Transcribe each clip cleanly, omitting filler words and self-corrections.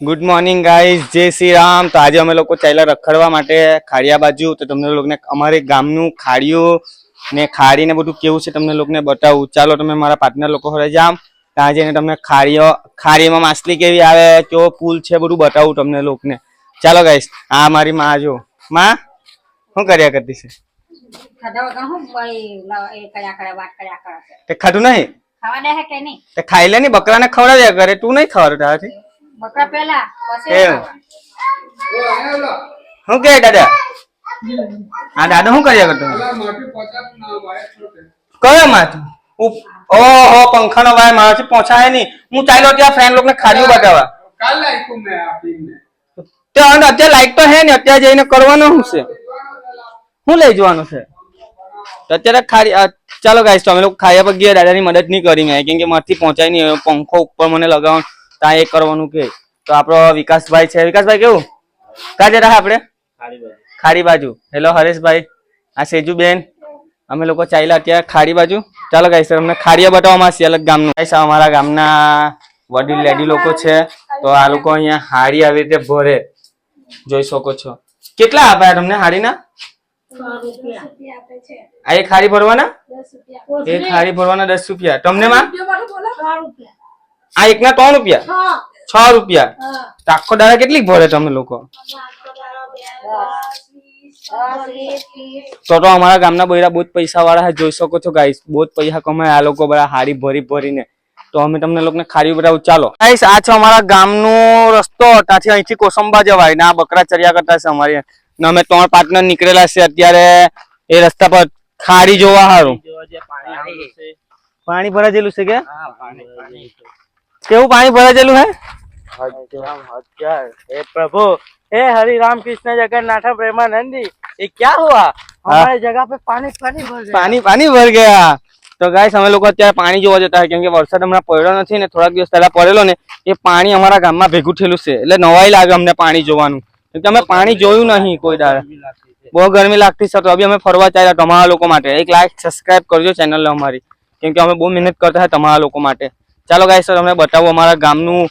Good morning guys, જય શ્રી રામ। તો આજે અમે લોકો ચાલ્યા રખડવા માટે ખાડિયા બાજુ। તો તમને લોકોને અમારે ગામનું ખાડિયું ને ખાડી ને બધું કેવું છે તમને લોકોને બતાવું। ચાલો તમે મારા પાર્ટનર લોકો હવે જામ ત્યાં જઈને તમને ખાડીમાં માછલી કેવી આવે, કેવો પુલ છે બધું બતાવું તમને લોકોને। ચાલો ગાઈઝ, આ મારી માં જો માં શું કર્યા કરતી છે? ખાધું નહીં? ખાઈ લે ની, બકરાને ખવડાવ્યા કરે, તું નહીં ખવડાવતી? બકરા પેલા પછી હું કે દાદા આ દાદા શું કર્યા કરતો? કયો માથું? ઓહો, પંખાનો વાય મારાથી પહોંચાય નહીં। હું ચાલ્યો ત્યાં ફ્રેન્ડ લોકોને ખાડીઓ બતાવવા। અત્યારે લાઈટ તો હે ને, અત્યારે જઈને કરવાનું શું છે? શું લઈ જવાનું છે અત્યારે? ખાડી ચાલો ગાઈસ, તો અમે લોકો ખાયા પર ગયા, દાદાની મદદ નહીં કરી મેં, કેમ કે મારથી પહોંચાય નહીં, પંખો ઉપર મને લગાવવાનું ત્યાં એ કરવાનું કે। તો આપણો વિકાસભાઈ છે, વિકાસભાઈ કેવું ક્યાં જતા આપણે? ખાડી બાજુ। હેલો હરેશભાઈ, આ સેજુબેન, અમે લોકો ચાલ્યા અત્યારે ખાડી બાજુ। ચાલો ગાઈસ, અમને ખાડીયા બતાવવામાં છે અલગ ગામનું। ગાઈસ, અમારા ગામના વડીલ લેડી લોકો છે, તો આ લોકો અહીંયા હાડી આવી રીતે ભરે, જોઈ શકો છો। કેટલા આપ્યા તમને હાડીના? આ એક હાડી ભરવાના 10 રૂપિયા। તમને માં આ એકના 3 રૂપિયા 6 રૂપિયા। તો આખો દાડા કેટલી ભરે તમે લોકો? તો અમારા ગામના બોયરા બહુ જ પૈસા વાળા છે, જોઈ શકો છો ગાઈસ, બહુ જ પૈસા કમાય આ લોકો બધા હાડી ભરી ભરીને। તો અમે તમને લોકોને ખાડી બતાવું। ચાલો ગાઈસ, આ છે અમારા ગામનો રસ્તો, ત્યાંથી અહીંથી કોસંબા જવાય ને આ બકરા ચર્યા કરતા છે અમારી ને અમે 3 પાર્ટનર નીકળેલા છે અત્યારે એ રસ્તા પર ખાડી જોવા હારું। પાણી ભરાયેલું છે કે કેવું પાણી ભરાયેલું હે? हे प्रभु, हे हरि राम कृष्ण जगन्नाथ प्रेमानंदी, ये क्या हुआ? हमारे जगह पे पानी भर गया। तो गाइस, અમે લોકો અત્યારે પાણી જોવા જતા હોય, કેમ કે વરસાદ હમણાં પડ્યો નથી ને, થોડાક દિવસ પહેલા પડેલો ને, એ પાણી અમારા ગામમાં ભેગું થયેલું છે, એટલે નવાઈ લાગે અમને પાણી જોવાનું, કેમ કે અમે પાણી જોયું નહીં કોઈ દાડે, બહુ ગરમી લાગતી છે। તો અભી અમે ફરવા ચાલ્યા તમારા લોકો માટે। એક લાઈક સબસ્ક્રાઇબ કરજો ચેનલ અમારી, કેમ કે અમે બહુ મહેનત કરતા હોય તમારા લોકો માટે। ચાલો ગાઈસ, તમને બતાવું અમારા ગામનું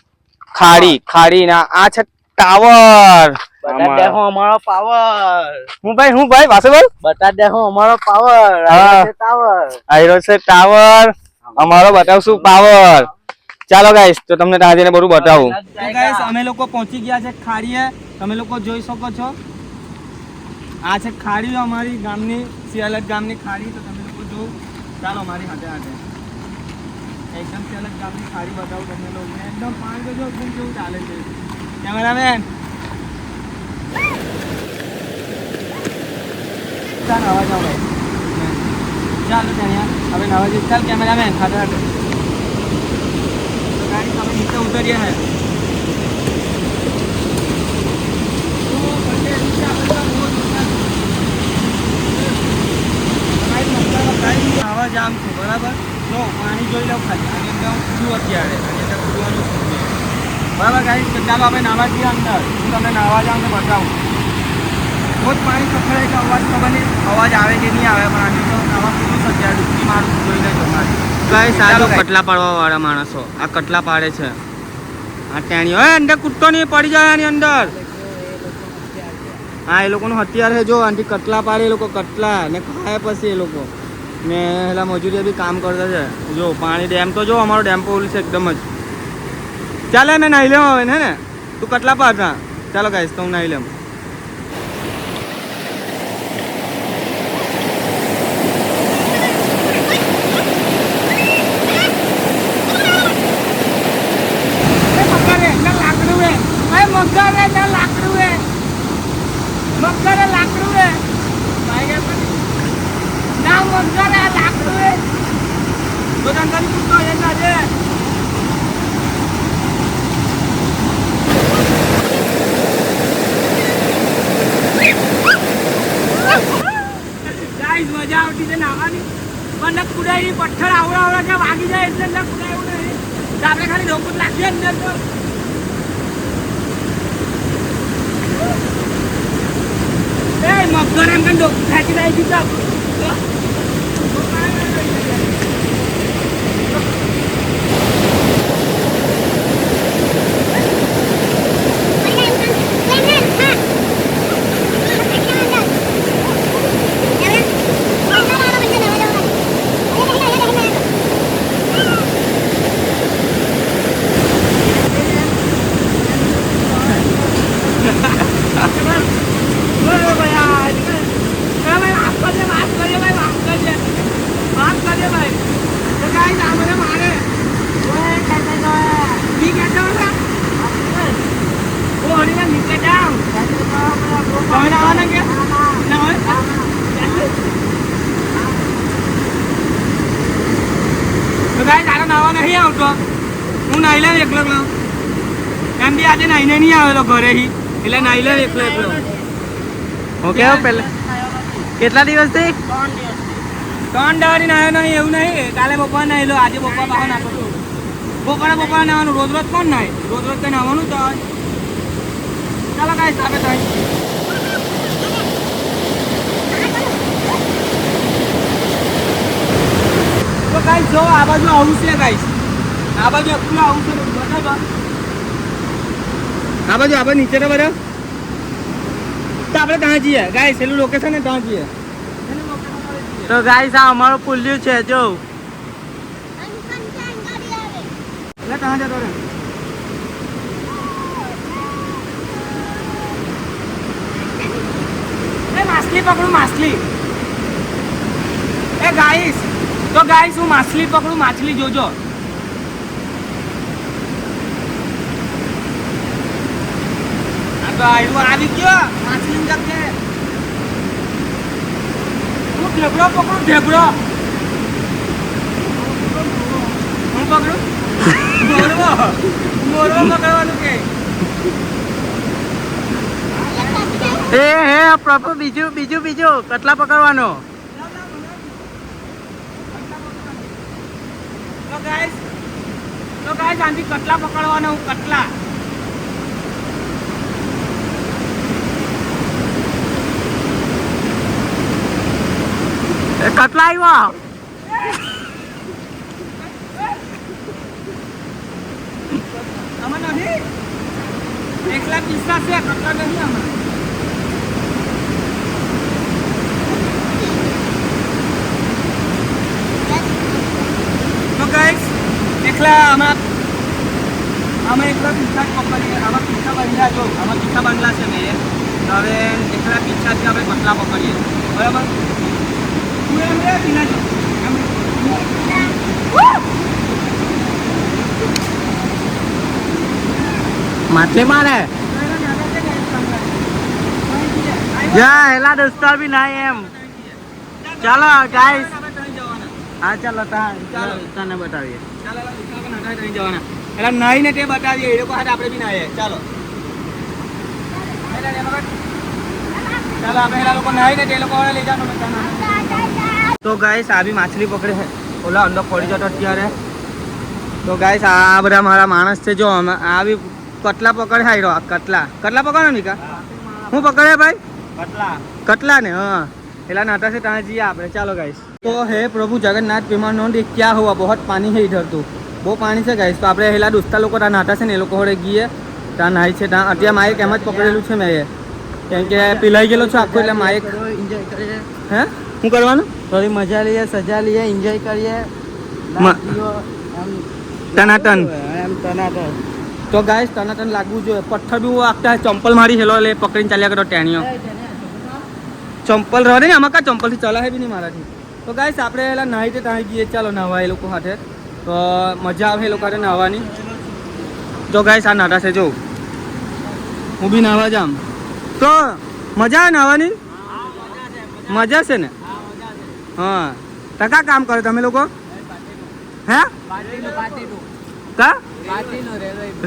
ખાડી ના આ છે ટાવર। बता दे हो हमारा पावर। હું ભાઈ વાસે બોલ। बता दे हो हमारा पावर। આયરો છે ટાવર અમારો, બતાવશું પાવર। ચાલો ગાઈસ, તો તમને ત્યાં જઈને બધું બતાવું। તો ગાઈસ, અમે લોકો પહોંચી ગયા છે ખાડીએ, તમે લોકો જોઈ શકો છો। આ છે ખાડી અમારી ગામની, સિયાલત ગામની ખાડી। તો તમે લોકો જો, ચાલો મારી હાથે એકદમ સિયાલત ગામની ખાડી બતાવું તમને લોકોને। એકદમ પાણી તો જો કેવું ચાલે છે। કેમેરામેન ચાલ નવા જાઓ ભાઈ, ચાલો ત્યાં હવે નવા જઈએ। ચાલ કેમેરામેન હાથે તો ગાડી તમે નીચે ઉતરીએ હે આવા જામ છે બરાબર। જો પાણી જોઈ લો ખાલી, આને એકદમ ખુલ્લું અત્યારે, અને ખુલવાનું બરાબર ગાઈસ। તો ચાલો આપણે નાવા જઈએ અંદર, હું તમને નાવા જાઉં તો બતાવું। બહુ જ પાણી ખખડાય તો અવાજ ખબર નહીં અવાજ આવે કે નહીં આવે, પણ આની તો નાવા ખુલ્લું છે અત્યારે, ડૂબકી મારું જોઈ લેજો મારી ગાઈસ। આ જો કટલા પાડવા વાળા માણસો આ કટલા પાડે છે, આ ટેણીઓ અંદર કૂદતો નહીં, પડી જાય આની અંદર। હા, એ લોકોનું હથિયાર છે, જો આનાથી કટલા પાડે એ લોકો, કટલા ને ખાય પછી એ લોકો ને પેલા મજૂરી બી કામ કરતા છે। જો પાણી ડેમ તો જો અમારો ડેમ પોલ છે એકદમ જ। ચાલે મેં નાહી લેવા હવે ને તું કટલા પાડતા। ચાલો ગાઈસ, તો હું નાહી લેમ। મજા આવતી છે નાવાની, પણ કુડાઈ પથ્થર આવડા છે, વાગી જાય એટલે કુડાયું નહીં, આપણે ખાલી લોકો લાગીએ અંદર તો મગર એમ કંઈ ખેંચી લઈ દીધા। નાવા નહીં આવતો, હું નાઈ લઉં એકલો એકલો. એમ બી આજે નાઈને નહીં આવેલો ઘરેથી, એટલે નાઈ લઉં એકલો એકલો. ઓકે પેલા કેટલા દિવસથી 3 દાડાથી નાયો નહીં એવું નહીં. કાલે બપોર નાઈ લો, આજે બપોર બહાર નાખો છું. બપોરે નાવાનું, રોજ રોજ કોણ નાય? રોજ રોજ તો નાવાનું તો. ચાલો ગાઈસ આપણે તો ગાઈસ જો આ બાજુ આવું છે ગાઈસ, આ બાજુ એકલું આવું છે બરાબર. આ બાજુ નીચે તો બરાબર. તો આપણે ત્યાં જઈએ ગાઈસ, એનું લોકેશન ને ત્યાં જઈએ. તો ગાઈસ આ અમારો પુલ્યું છે જો. એટલે ત્યાં જતો રહે. એ માછલી પકડું, માછલી. એ ગાઈસ, તો ગાઈસ હું માછલી પકડું, માછલી જોજો. આ તો આવી ગયો માછલી જગ્યાએ. હું ઢેબરો પકડું, ઢેબરો. હું પકડું મોરવો, મોરવો પકડવાનું કે. હે પ્રભુ, બીજું કટલા પકડવાનો. તો ગાઈસ આંથી કટલા પકડવાનો, હું કટલા. કટલા આવ્યો. આમાં નથી, એકલા પીસા છે, કટલા નહીં આમાં. તો ગાઈસ એકલા આમાં એકલા પીસા જ પકડીએ. આમાં પીસા બાંધ્યા જો, આમાં પીસા બાંધલા છે મેં. તો હવે એકલા પીસાથી આપણે કટલા પકડીએ બરાબર. તું એમ રે પીના જો માછલી મારે જા હેલા દોસ્તો બી ના એમ. ચાલો ગાઈસ, હા ચાલો તને બતાવીએ. એટલે નાઈ ને તે બતાવીએ, એ લોકો હાથ આપણે બી નાઈએ. ચાલો ચાલો આપણે એના લોકો નાઈ ને તે લોકો લઈ જવાનું. તો ગાઈસ આ બી માછલી પકડે છે, ઓલા અંદર પડી જતો અત્યારે. તો ગાઈસ આ બધા મારા માણસ છે જો, આ બી કટલા પકડે. હાઈ કટલા પકડો ને કા હું પકડે ભાઈ? કટલા ને. હા એલા नाटा से कहाँ जिए आप. चलो गाइस, तो है प्रभु जगन्नाथ विमानोंडी क्या हुआ, बहुत पानी है इधर तो બહુ પાણી છે ગાઈસ. તો આપણે હેલા દોસ્તા લોકો ત્યાં નાટા છે ને, એ લોકો જોડે ગઈએ, ત્યાં નાહી છે. ત્યાં અત્યારે માઇક એમ જ પકડેલું છે મેં, કેમ કે પીલાઈ ગયેલો છે આખું. એટલે માઇક એન્જોય કરીએ. હે શું કરવાનું? થોડી મજા લઈએ, સજા લઈએ, એન્જોય કરીએ. ટનાટન એમ ટનાટન. તો ગાઈસ ટનાટન લાગવું જોઈએ. પથ્થર બી વાગતા, ચંપલ મારી હેલો લે પકડીને ચાલ્યા કરો ટેણીઓ. ચંપલ રહે ને આમાં, કા ચંપલથી ચલાવે બી નહીં મારાથી. તો ગાઈસ આપણે એલા નાહી તે ત્યાં ગઈએ. ચાલો નાહવા એ લોકો સાથે, તો મજા આવે એ લોકો સાથે નાહવાની. જો ગાઈસ આ નાટા છે જો, હું બી નાહવા જામ. તો મજા આવે નાહવાની, મજા છે ને. હા ટકા કામ કરો તમે લોકો? હે કા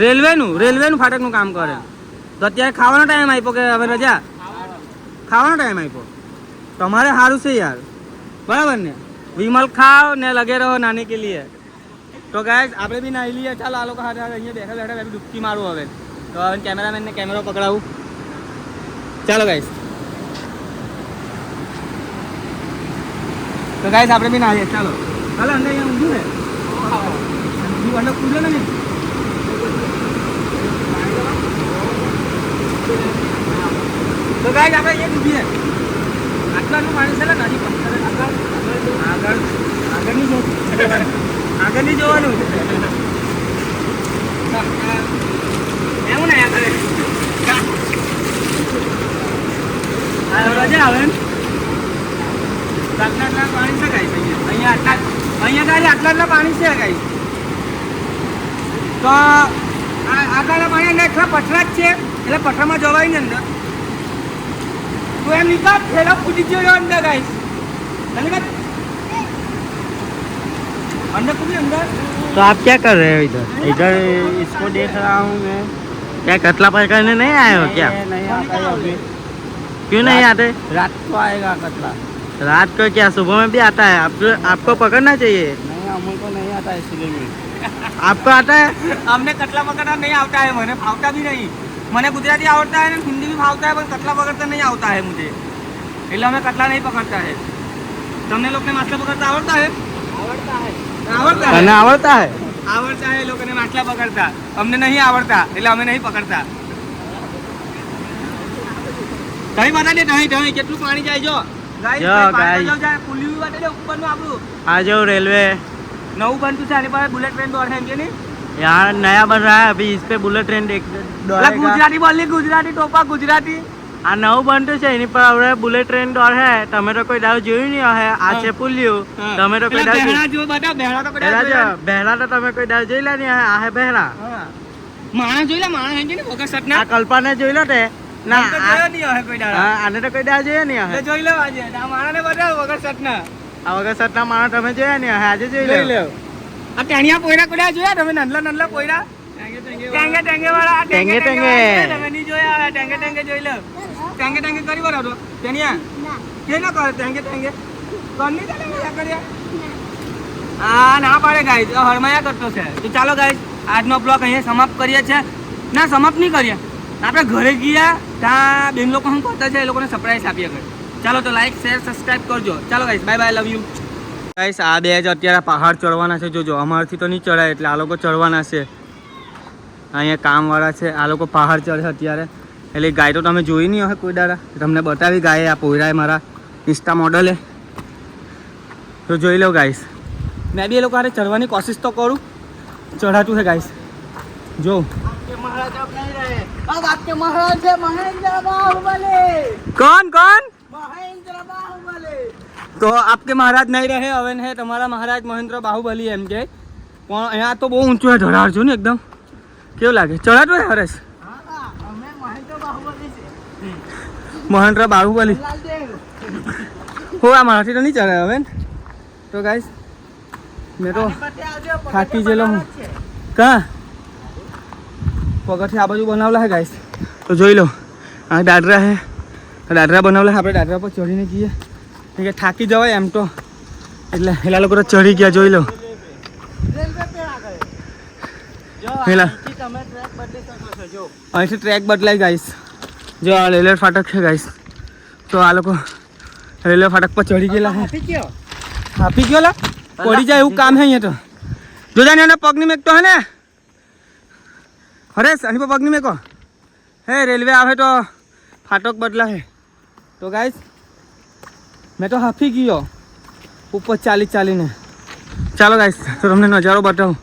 રેલવેનું ફાટકનું કામ કરે. તો અત્યારે ખાવાનો ટાઈમ આપ્યો કે હવે રજા? ખાવાનો ટાઈમ આપ્યો. તમારે સારું છે યાર, બરાબર ને? વિમલ ખાઓ ને લગે રહો નાની કે લીએ. તો ગાઈસ આપણે બી નાહી લઈએ. ચાલો આ લોકો હાથે અહીંયા બેઠા બેઠા ડૂબકી મારું હવે. તો હવે કેમેરામેનને કેમેરો પકડાવું. ચાલો ગાઈસ, તો ગાઈસ આપણે બી નાહીએ. ચાલો ચાલો અંદર અહીંયા ઊંધું ને, અંદર કૂદે ને. તો ગાઈસ આપણે અહીંયા ડૂબીએ. આટલાનું પાણી છે ને નદી આગળ નહીં જોવાનું. એવું ને રજા આવે ને, આટલા પાણી છે ગાઈસ. અહીંયા આટલા પાણી છે ગાઈસ. તો આટલા પાણી અંદર એટલા પથરા જ છે, એટલે પથરામાં જવાય ને અંદર. તો એમ નીકળ થેલો ફૂટી ગયો અંદર ગાઈસ. अंदर को भी अंदर तो आप क्या कर रहे हो इधर? इधर इसको देख रहा हूँ मैं। क्या कतला पकड़ने नहीं आए हो क्या? नहीं आता है अभी, क्यों नहीं आते? रात को आएगा कतला। रात को क्या सुबह में भी आता है? आपको पकड़ना चाहिए। नहीं हमको नहीं आता इसलिए भी। आपको आता है? અમને કટલા પકડતા નહીં આવતા है, મને ફાવતા भी नहीं। મને ગુજરાતી આવડता है ને हिंदी भी फावता है, पर कटला पकड़ता नहीं आता है मुझे, એટલે અમે કટલા नहीं पकड़ता है। તમને લોકોને માછલા પકડતા આવડતા है? आवड़ता है। આવડતા है, करना आवड़ता है? આવડતા है લોકોને માછલા પકડતા, અમને નહીં આવડતા એટલે અમે નહીં પકડતા। કઈ બતા દે તઈ કેટલું પાણી જાય જો ગાઈસ, જો, પાણી guys. જાય પુલી બતા દે ઉપરનું આપણું आ जाओ रेलवे। નવું બનતું છે, આની પાસે બુલેટ ટ્રેન દોડે એમ કે નહીં? यहाँ नया बन रहा है अभी, इस पे बुलेट ट्रेन એટલે दौड़ेगा। ગુજરાતી બોલી, ગુજરાતી ટોપા ગુજરાતી। આ નવું બનતું છે એની પર હવે બુલેટ ટ્રેન દોડે। તમે તો કોઈ દાવ જોયું નહીં હશે। આ છે પુલિયું। તમે તો કોઈ પેલા દાવ બહેણા જો બતા, બહેણા તો કદાચ જોયેલા. બહેરા તો તમે કોઈ દાવ જોયેલા નહીં હશે। આ હે બહેરા। હા, માણસ જોયેલા, માણસ એમ કે નહીં વગર આ શર્ટના? કલ્પાને જોઈ લો તે ના આમ તો જોયો નહીં હશે કોઈ દાડા। આ- આને તો કોઈ દાવ જોયો નહીં એટલે હશે। જોઈ લો આજે, આ માણસને બતાવો વગર શર્ટના। આ વગર સટના માણસ તમે જોયા નહીં હશે। આજે જોઈ જોઈ લો। લો। આ ટેણિયા પોયરા કોઈ દાડા જોયા તમે? નાનલા નાનલા પોયરા, ટેંગે ટેંગે વાળા, આ ટેંગે ટેંગે ટેંગે ટેંગે। વાળા તમે નહીં જોયા? ટેંગે ટેંગે જોઈ લો। ટેંગે ટેંગે કરી બરાબર ટેણિયા કે ના કરે? ટેંગે ટેંગે કરની ચાલે મજા કર્યા? આ ના પાડે ગાઈસ, હરમાયા કરતો છે। તો ચાલો ગાઈસ, આજનો બ્લોગ અહીંયા સમાપ્ત કરીએ છે। ના, સમાપ્ત નહીં કરીએ, આપણે ઘરે ગયા ત્યાં બેન લોકો શું કરતા છે એ લોકોને સરપ્રાઈઝ આપીએ ઘરે। ચાલો તો લાઈક શેર સબસ્ક્રાઇબ કરજો। ચાલો guys, bye bye, love you guys. આ બે જ અત્યારે પહાડ ચડવાના છે, જોજો અમારથી તો નહીં ચડાય એટલે આ લોકો ચડવાના છે। અહીંયા કામવાળા છે, આ લોકો પહાડ ચડે અત્યારે। એટલે ગાય તો તમે જોઈ નહીં હશે કોઈ દાડા, તમને બતાવી ગાય આ પોયરાએ મારા ઇન્સ્ટા મોડલે। તો જોઈ લો ગાઈસ, મેં બી એ લોકો હારે ચડવાની કોશિશ તો કરું, ચઢાતું છે ગાઈસ। જો महाराज अब नहीं रहे। अब आपके महाराज है महेंद्र बाहुबली। कौन कौन? महेंद्र बाहुबली। તો આપકે મહારાજ નહીં રહે, હવે હે તમારા મહારાજ મહેન્દ્ર બાહુબલી એમ કે। પણ અહીંયા તો બહુ ઊંચું છે, ઢળાર છો ને એકદમ, કેવું લાગે? ચડાતું હે હરેશ? हाँ, हमें महेंद्र बाहुबली से મહેન્દ્ર બાહુબલી लाल देव। હો, આ મારાથી તો નહીં ચડે હવે ને। તો ગાઈસ, મેં તો बटे आ जाओ, पकड़ થાકી के ગયેલો बनाना હું। छे। કાં પગરથી આ બાજુ બનાવેલા હે ગાઈસ, તો જોઈ લો। આ દાદરા હે, દાદરા બનાવેલા, આપણે દાદરા પર ચડીને જઈએ કે થાકી જવાય એમ તો, એટલે પેલા લોકો તો ચડી ગયા, જોઈ લો। रेलवे पे आ गए। जो પેલા અહીંથી તમે ટ્રેક બદલી શકો છો। જો અહીંથી ટ્રેક બદલાય ગાઈસ। જો આ રેલવે ફાટક છે ગાઈસ, તો આ લોકો રેલવે ફાટક પર ચડી ગયેલા હે। આપી ગયો। આપી ગયો લા, પડી જાય એવું કામ હે અહીંયા તો। જોજા ને પગની મેકતો હે ને હરેશ, આની પર પગની મેકો હે। રેલવે આવે તો ફાટક બદલા હે। તો ગાઈસ, મેં તો હાફી ગયો ઉપર ચાલી ચાલીને। ચાલો ગાઈસ, તો તમને નજારો બતાવું।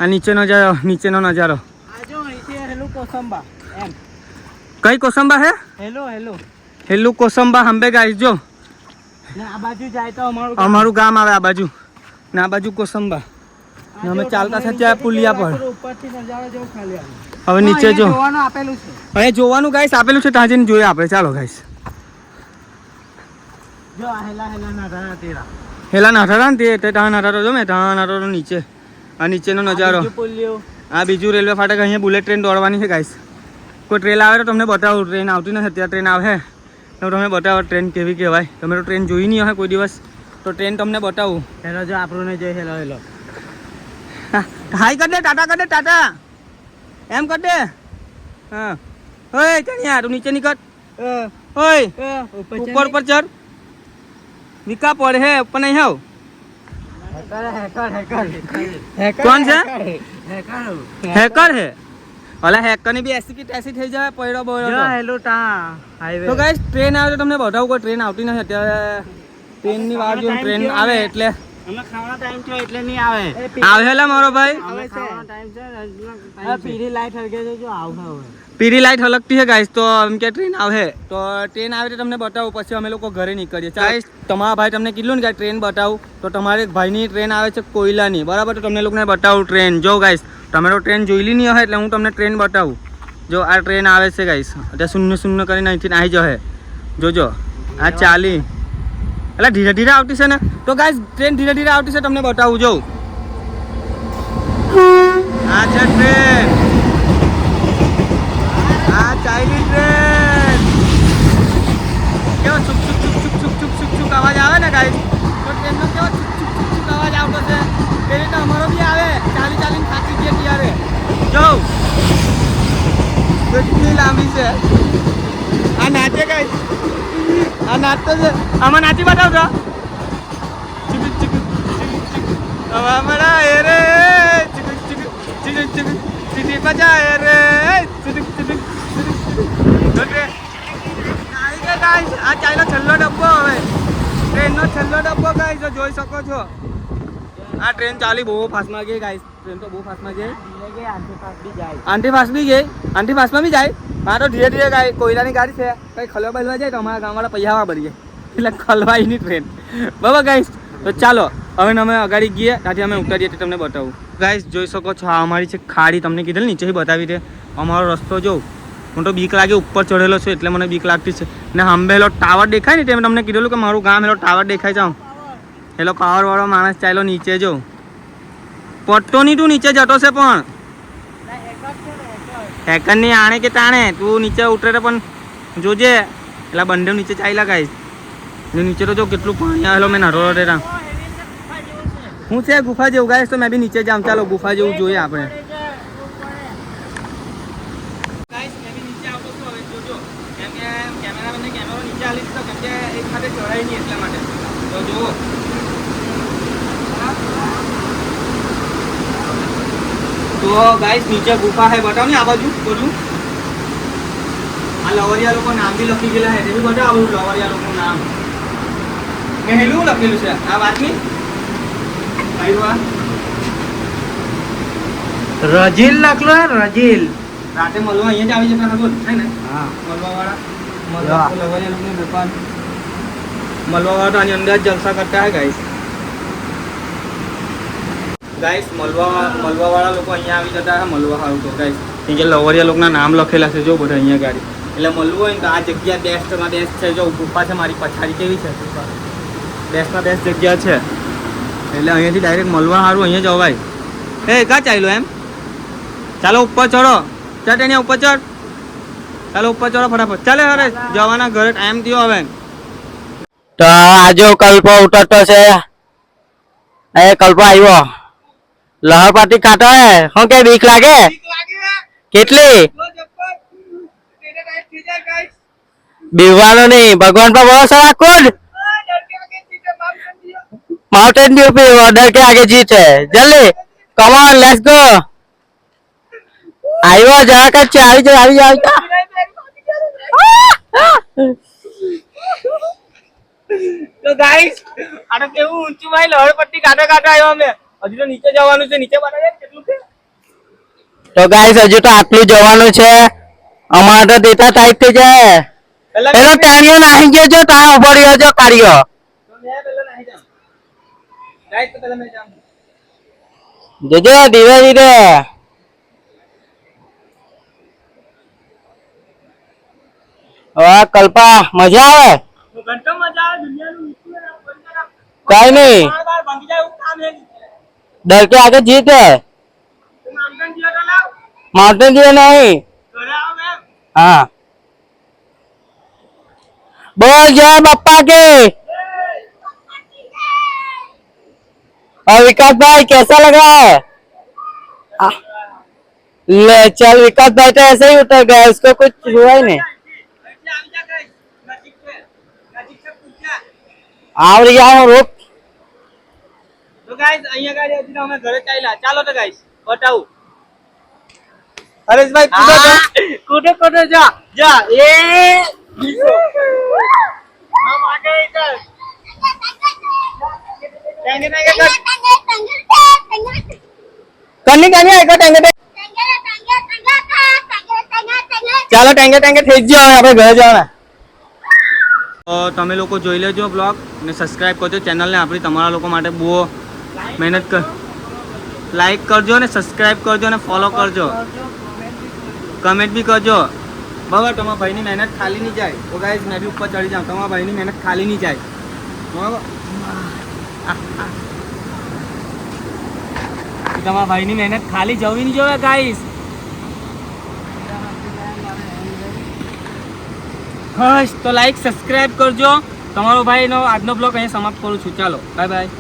આ નીચેનો નજારો। આ જો અહીંથી હેલો કોસંબા એમ। કઈ કોસંબા હે? હેલો હેલો હેલું કોસંબા હંબે ગાઈસ। જો ને આ બાજુ જાય તો અમારું અમારું ગામ આવે આ બાજુ, ને આ બાજુ કોસંબા, ને અમે ચાલતા છે ત્યાં પુલિયા પર। ઉપરથી નજારો જેવું ખાલી આવે। હવે નીચે જો જોવાનું આપેલું છે। અહીંયા જોવાનું ગાઈસ આપેલું છે, ત્યાં જઈને જોઈએ આપણે। ચાલો ગાઈસ, જો આ હેલા હેલા નાના તેરા હેલા નાઠારા ને તે ત્યાં નાઠારો જો મેં ત્યાં નાઠારો નીચે, આ નીચેનો નજારો। પુલ્યો આ બીજું રેલવે ફાટક, અહીંયા બુલેટ ટ્રેન દોડવાની છે ગાઈસ। કોઈ ટ્રેન આવે તો તમને બતાવું, ટ્રેન આવતી નથી અત્યારે, ટ્રેન આવે તો તમને બતાવો ટ્રેન કેવી કહેવાય। તમે તો ટ્રેન જોઈ નહીં હશે કોઈ દિવસ, તો ટ્રેન તમને બતાવું। હેલો જો આપણને જો હેલો હેલો હાઈ કર દે, ટાટા કર દે, ટાટા એમ કર દે। હા, ઓય કન્યા તું નીચે નીકળ, ઓય ઉપર પર ચડ, વિકા પડે હે ઉપર નહીં આવ। કોણ છે? હેકર હે? ઓલા હેકર ની બી એસી કી ટેસી થઈ જાય, પડ્યો જો બોયડો હેલો તા હાઈવે તો ગાઈસ, ટ્રેન આવે તો તમને બતાવું। કોઈ ટ્રેન આવતી નથી અત્યારે, ટ્રેનની વાર જો ટ્રેન આવે એટલે અમે ખાવાનો ટાઈમ થયો એટલે નહીં આવે આવેલા મારો ભાઈ। આવે છે ટાઈમ છે આ પીળી લાઈટ હરગે છે જો આવશે હવે પીરી લાઈટ હલકતી છે ગાઈસ, તો એમ કે ટ્રેન આવે તો ટ્રેન આવે તો તમને બતાવું, પછી અમે લોકો ઘરે નીકળીએ। ગાઈસ, તમારા ભાઈ તમને કીધું ને કે ટ્રેન બતાવું, તો તમારે એક ભાઈની ટ્રેન આવે છે કોયલાની, બરાબર? તો તમને લોકોને બતાવું ટ્રેન। જો ગાઈસ, તમે તો ટ્રેન જોયેલી નહીં હોય એટલે હું તમને ટ્રેન બતાવું। જો આ ટ્રેન આવે છે ગાઈસ, અત્યારે શૂન્ય શૂન્ય કરીને અહીંથી આવી જશે, જોજો આ ચાલી, એટલે ધીરે ધીરે આવતી છે ને। તો ગાઈસ, ટ્રેન ધીરે ધીરે આવતી છે, તમને બતાવું। જો આ છે ટ્રેન, આ ચાઇની ટ્રેન. કેવો છુક છુક છુક છુક છુક છુક છુક છુક અવાજ આવે ને ગાઈસ, તો ટ્રેનનો કેવો છુક છુક છુક છુક અવાજ આવતો છે એ રીતે અમારો બી આવે. ચાલી ચાલીને થાકી ગયા ત્યારે જો કેટલી લાંબી છે. આ નાચે ગાઈસ, આ નાચતો છે. આમાં નાચી બતાવજો. ચીક ચીક ચીક હવા મરા એ રે ચીક ચીક ચીક ચીક ચીક બજાય રે ચીક ચીક ઓકે ગાઈસ આ ચાઈનો છેલ્લો ડબ્બો હવે ટ્રેનનો છેલ્લો ડબ્બો ગાઈસ જોઈ શકો છો. આ ટ્રેન ચાલી બહુ ફાસ્ટમાં ગઈ ગાઈસ, ટ્રેન તો બહુ ફાસ્ટમાં ગઈ. આંટી ફાસ્ટ બી ગઈ, આંટી ફાસ્ટમાં બી જાય. હા તો ધીરે ધીરે ગાય. કોયલાની ગાડી છે, કંઈ ખલવા બલવા જાય તો અમારા ગામવાળા પૈસાવા પડી જાય એટલે ખલવાયની ટ્રેન. બરાબર ગાઈસ, તો ચાલો હવે અમે અગાડી ગઈએ, ત્યાંથી અમે ઉતારીએ તો તમને બતાવું. ગાઈસ જોઈ શકો છો આ અમારી છે ખાડી. તમને કીધેલ નીચેથી બતાવી દે. અમારો રસ્તો જોઉં, હું તો બીક લાગે ઉપર ચઢેલો છું એટલે મને બીક લાગતી છે. ને હંભેલો ટાવર દેખાય ને તેમ તમને કીધેલું કે મારું ગામ એલો ટાવર દેખાય છે. એલો પાવરવાળો માણસ ચાલ્યો નીચે જો. પટ્ટો નહીં તું નીચે જતો છે પણ હેકર ની આણે કે તાણે તું નીચે ઉતરે તો પણ જોજે. એટલે બંને નીચે ચાલ્યા ગાઈસ. નીચે તો જો કેટલું પાણી આવેલો. મેં નારો રહેતા હું છે ગુફા જેવું ગાઈસ, તો મેં બી નીચે જામ. ચાલો ગુફા જેવું જોઈએ આપણે. ગાઈસ મેં બી નીચે આવતો છું હવે જોજો, કેમ કે કેમેરામેનને કેમેરો નીચે આલી દીધો કેમ કે એક સાથે ચડાય નહીં એટલા માટે. તો જુઓ તો ગાઈસ નીચે ગુફા હે. બતાવ ને આ બાજુ બધું. આ લવરિયા લોકો નામ બી લખી ગયેલા હે, તે બી બતાવ લવરિયા લોકોનું નામ. કહેલું લખેલું છે આ વાતની. રજીલ લખલો હે, રજીલ. રાતે મળવા અહીંયા જ આવી જતા બોલ છે ને. હા મળવા વાળા લવરિયા લોકોની દુકાન. મળવા વાળા તો આની અંદર જ જલસા કરતા હે ગાઈસ. ગાઈસ મળવા વાળા લોકો અહીંયા આવી જતા હે. મળવા સારું તો ગાઈસ કેમ કે લવરિયા લોકોના નામ લખેલા છે જો બધા અહીંયા ગાડી. એટલે મળવું હોય ને તો આ જગ્યા બેસ્ટમાં બેસ્ટ છે. જો ગુફા છે મારી પછાડી કેવી છે, બેસ્ટમાં બેસ્ટ જગ્યા છે. એટલે અહીંયાથી ડાયરેક્ટ મળવા સારું અહીંયા જવાય. એ કાં ચાલ્યો એમ? ચાલો ઉપર ચડો. ચાલ અહીંયા ઉપર ચડ. ચાલો ઉપર ચડો ફટાફટ. ચાલે અરે જવાના ઘરે ટાઈમ થયો હવે. તો આજે કલ્પો ઉતરતો છે. એ કલ્પો આવ્યો. લહર પાટી કાઢો હે. શું કે બીક લાગે? કેટલી? બીવાનો નહીં, ભગવાન પર ભરોસો રાખો જ. माउंटेन ड्यू पे ऑर्डर के आगे जीत है. जल्दी कम ऑन लेट्स गो. आइयो जरा कर આવી જાવ. તો ગાઈસ આ તો કેવું ઊંચું ભાઈ લહર પટ્ટી કાઢા આવ્યો અમે. હજુ તો નીચે જવાનું છે. નીચે બતાવે કેટલું છે. તો ગાઈસ હજુ તો આટલું જવાનું છે. અમારે તો દેતા ટાઈપ થઈ જાય. એનો ટાણિયો નાહી ગયો જો તા ઉભો રહ્યો જો કાઢ્યો. તો મેં પેલો નહીં જામ. ગાઈસ તો પેલા મેં જામ. જોજો ધીરે ધીરે. વાહ કલ્પા મજા આવે. ઘંટો મજા આવે. દુનિયાનું કઈ નહીં, બાર ભાંગી જાય એવું કામ હે. डर के आगे जीत है. માઉન્ટેન જીઓ તો લાવ. माउंटेन ड्यू नहीं. ઘરે આવો મેમ. हाँ बोल जय बप्पा के. और विकास भाई कैसा लग रहा है? ले चल विकास भाई तो ऐसे ही उतर गया, उसको कुछ हुआ ही नहीं. એટલે આવી જા ગાઈસ. નજીક છે પૂછ્યા. आवड़ी आओ रुक. તો ગાઈસ અહીંયા ગાડી હતી તો અમે ઘરે ચાલ્યા. ચાલો તો ગાઈસ બતાવું. હરેશભાઈ કૂદો કૂદો જા જા. એ हम आ गए इधर. टेंगे टेंगे कर. कन्नी कन्नी आएगा टेंगे टेंगे. ચાલો ટેંગે ટેંગે થઈ ગયો. હવે આપણે ઘરે જવાના. તો તમે લોકો જોઈ લેજો બ્લોગ અને સબસ્ક્રાઇબ કરજો ચેનલને. આપણી તમારા લોકો માટે બહુ મહેનત કર. લાઈક કરજો અને સબસ્ક્રાઇબ કરજો અને ફોલો કરજો. કમેન્ટ બી કરજો. બરાબર તમારા ભાઈની મહેનત ખાલી નહીં જાય. તો ગાઈસ મેં બી ઉપર ચડી જાઉં. તમારા ભાઈની મહેનત ખાલી નહીં જાય. બરાબર તમારા ભાઈની મહેનત ખાલી જવી નહીં જોવે ગાઈસ. હશ તો લાઈક સબસ્ક્રાઇબ કરજો. તમારો ભાઈનો આજનો બ્લોગ અહીંયા સમાપ્ત કરું છું. ચાલો બાય બાય.